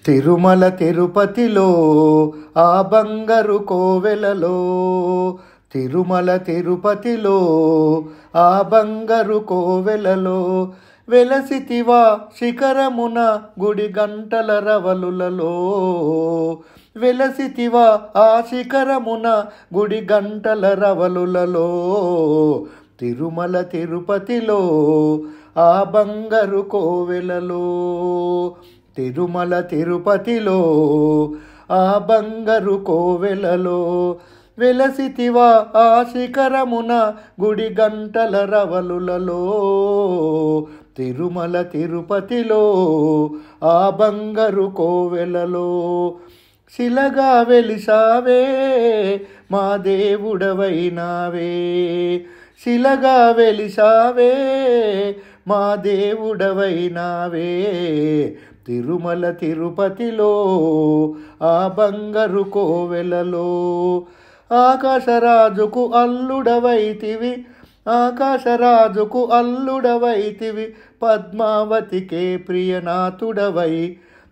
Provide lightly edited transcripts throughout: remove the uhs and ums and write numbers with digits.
తిరుమల తిరుపతిలో ఆ బంగారు కోవెలలో, తిరుమల తిరుపతిలో ఆ బంగారు కోవెలలో, వెలసితివా శిఖరమున గుడి గంటల రవలులలో, వెలసితివా ఆ శిఖరమున గుడి గంటల రవలులలో, తిరుమల తిరుపతిలో ఆ బంగారు కోవెలలో, తిరుమల తిరుపతిలో ఆ బంగారు కోవెలలో, వెలసితివా ఆ శిఖరమున గుడి గంటల రవలులలో, తిరుమల తిరుపతిలో ఆ బంగారు కోవెలలో, శిలగా వెలిసావే మా దేవుడవైనావే, శిలగా వెలిసావే మా దేవుడవైనావే, తిరుమల తిరుపతిలో ఆ బంగారు కోవెలలో, ఆకాశరాజుకు అల్లుడవైతివి, ఆకాశరాజుకు అల్లుడవైతివి, పద్మావతికే ప్రియనాథుడవై,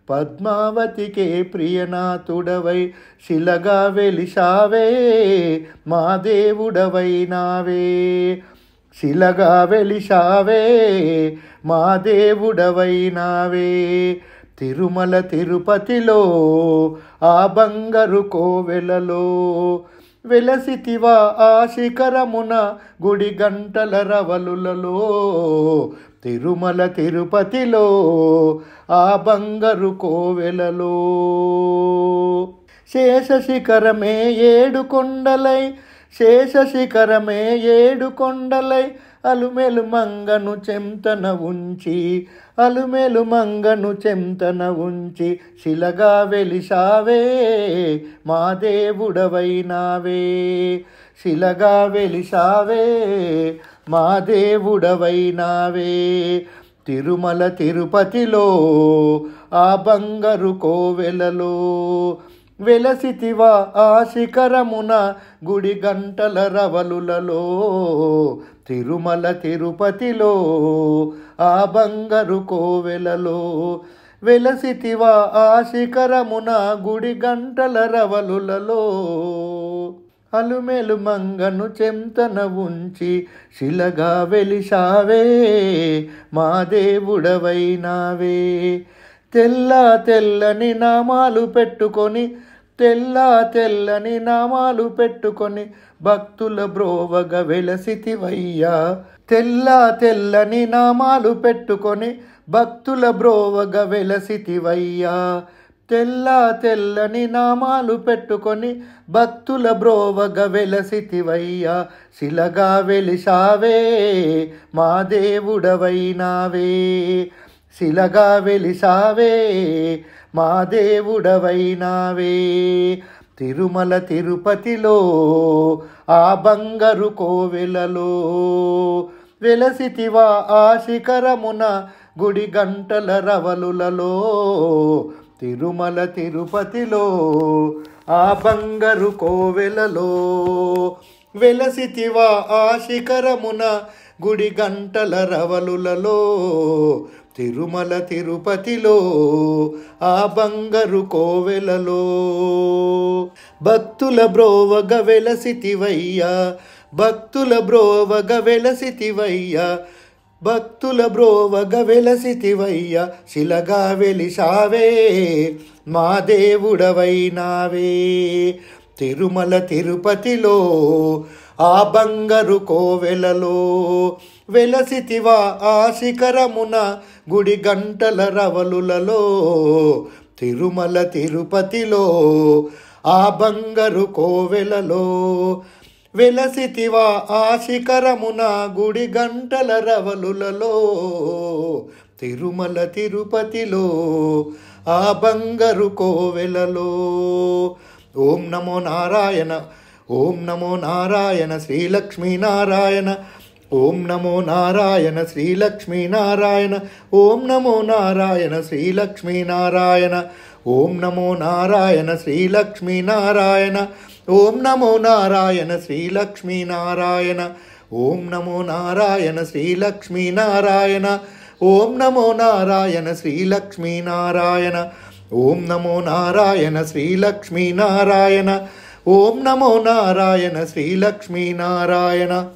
పద్మావతికే ప్రియనాథుడవై, శిలగా వెలిసావే మా దేవుడవైనావే, శిలగా వెలిసావే మా దేవుడవైనావే, తిరుమల తిరుపతిలో ఆ బంగారు కోవెలలో, వెలసితివా ఆ శిఖరమున గుడి గంటల రవలులలో, తిరుమల తిరుపతిలో ఆ బంగారు కోవెలలో, శేషశిఖరమే ఏడు కొండలై, శేషశిఖరమే ఏడు కొండలై, అలుమెలు మంగను చెంతన ఉంచి, అలుమెలు మంగను చెంతన ఉంచి, శిలగా వెలిసావే మా దేవుడవైనావే, శిలగా వెలిసావే మా దేవుడవైనావే, తిరుమల తిరుపతిలో ఆ బంగారు కోవెలలో, వెలసితివా ఆ శిఖరమున గుడి గంటల రవలులలో, తిరుమల తిరుపతిలో ఆ బంగారు కోవెలలో, వెలసితివా ఆ శిఖరమున గుడి గంటల రవలులలో, అలుమెలు మంగను చెంతన ఉంచి, శిలగా వెలిసావే మా దేవుడవైనావే, తెల్ల తెల్లని నామాలు పెట్టుకొని, తెల్ల తెల్లని నామాలు పెట్టుకొని, భక్తుల బ్రోవగ వెలసితివయ్యా, తెల్ల తెల్లని నామాలు పెట్టుకొని, భక్తుల బ్రోవగ వెలసితివయ్యా, తెల్ల తెల్లని నామాలు పెట్టుకొని, భక్తుల బ్రోవగ వెలసితివయ్యా, శిలగా వెలిసావే మా దేవుడవైనావే, శిలగా వెలిసావే మా దేవుడవైనావే, తిరుమల తిరుపతిలో ఆ బంగారు కోవెలలో, వెలసితివా ఆ శిఖరమున గుడి గంటల రవలులలో, తిరుమల తిరుపతిలో ఆ బంగారు కోవెలలో, వెలసితివా ఆ శిఖరమున గుడి గంటల రవలులలో, తిరుమల తిరుపతిలో ఆ బంగారు కోవెలలో, భక్తుల బ్రోవగ వెలసితివయ్యా, భక్తుల బ్రోవగ వెలసితివయ్యా, భక్తుల బ్రోవగ వెలసితివయ్యా, శిలగా వెలిసావే మా దేవుడవైనావే, తిరుమల తిరుపతిలో ఆ బంగారు కోవెలలో, వెలసితివా ఆ శిఖరమున గుడి గంటల రవలులలో, తిరుమల తిరుపతిలో ఆ బంగారు కోవెలలో, వెలసితివా ఆ శిఖరమున గుడి గంటల రవలులలో, తిరుమల తిరుపతిలో ఆ బంగారు కోవెలలో, ఓం నమో నారాయణ, ఓం నమో నారాయణ శ్రీలక్ష్మీనారాయణ, ఓం నమో నారాయణ శ్రీలక్ష్మీనారాయణ, ఓం నమో నారాయణ శ్రీలక్ష్మీనారాయణ, ఓం నమో నారాయణ శ్రీలక్ష్మీనారాయణ, ఓం నమో నారాయణ శ్రీలక్ష్మీనారాయణ, ఓం నమో నారాయణ శ్రీలక్ష్మీనారాయణ, ఓం నమో నారాయణ శ్రీలక్ష్మీనారాయణ, ఓం నమో నారాయణ శ్రీలక్ష్మీనారాయణ. ఓం నమో నారాయణ శ్రీలక్ష్మీనారాయణ.